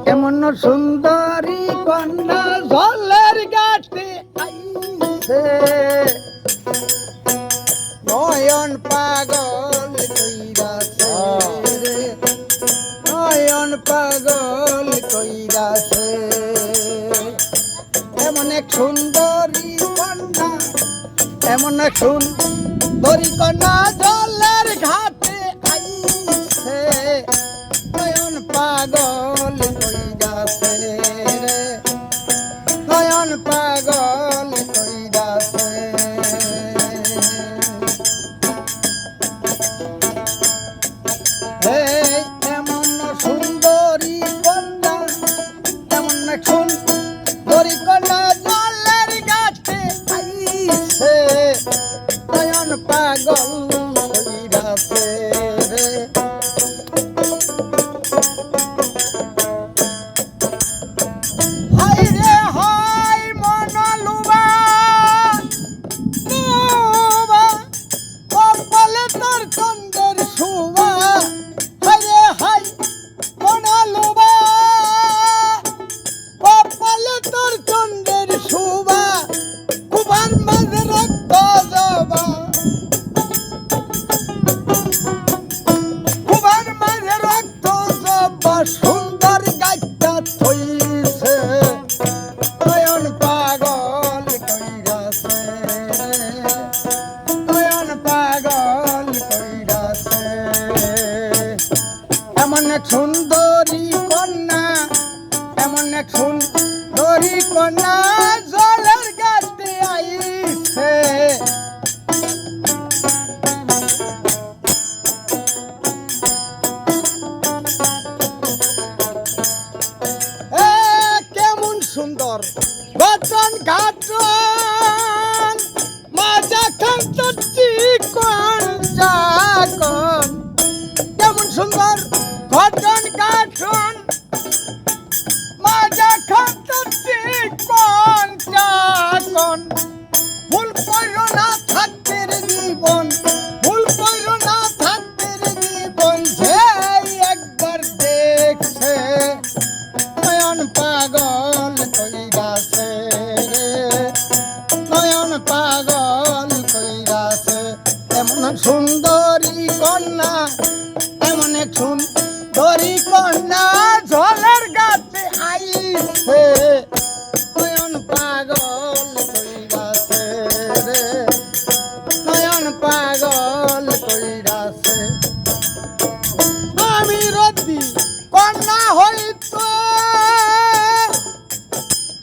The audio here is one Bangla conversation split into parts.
কেমন সুন্দরী কন্যা জলের গাছে আইছে নয়ন পাগল কইরাছে রে নয়ন পাগল কইরাছে এমন এক সুন্দরী কন্যা এমন এক সুন্দরী কন্যা জলের ঘাটে আইছে নয়ন পাগল কইরাছে রে নয়ন পাগল কইরাছে এমন সুন্দরী কন্যা এমন এক সুন্দরী কন্যা জলের গাছে আইছে নয়ন পাগল কইরাছে রে হায় রে হায় মনলুবা লুবা কপালে তোর চন্দ্রের শোভা হায় রে হায় মনলুবা কপালে তোর চন্দ্রের শোভা কুমার মাঝে রক্ত জবা কুমার মাঝে রক্ত জবা সুন্দর গাছটা থইছে নয়ন পাগল কইরাছে নয়ন পাগল কইরাছে এমন এক সুন্দরী কন্যা এমন এক সুন্দরী কন্যা জলের গাছে আইছে কেমন সুন্দর গঠন ঘাটন মাজা খান তো চিকন জাকন কেমন সুন্দর গঠন ঘাটন মাজা খান তো চিকন জাকন ভুল কইরো না থাকতে জীবন ভুল কইরো না থাকতে জীবন যে একবার দেখছে নয়ন পাগল কইরাছে রে নয়ন পাগল কইরাছে এমন সুন্দরী কন্যা এমন এক সুন্দরী কন্যা জলের গাছে আইছে নয়ন পাগল কইরাছে রে নয়ন পাগল কইরাছে আমি রতি কন্যা হইতো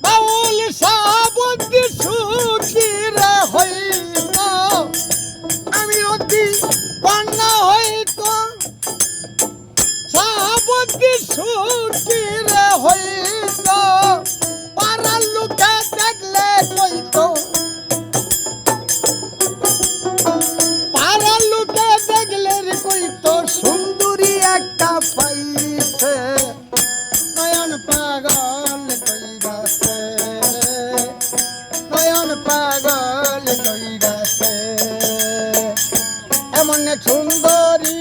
বাউল সাবুদ্দি সুখীরা হইত আমি অতি কন্যা হইত সাবুদ্দি সুখীরা হইত পাড়ার লোকে দেখলে কইত পাড়ার লোকে দেখলে কইত সুন্দরী একটা পাইছে নয়ন পাগল কইরাছে নয়ন পাগল কইরাছে এমন এক সুন্দরী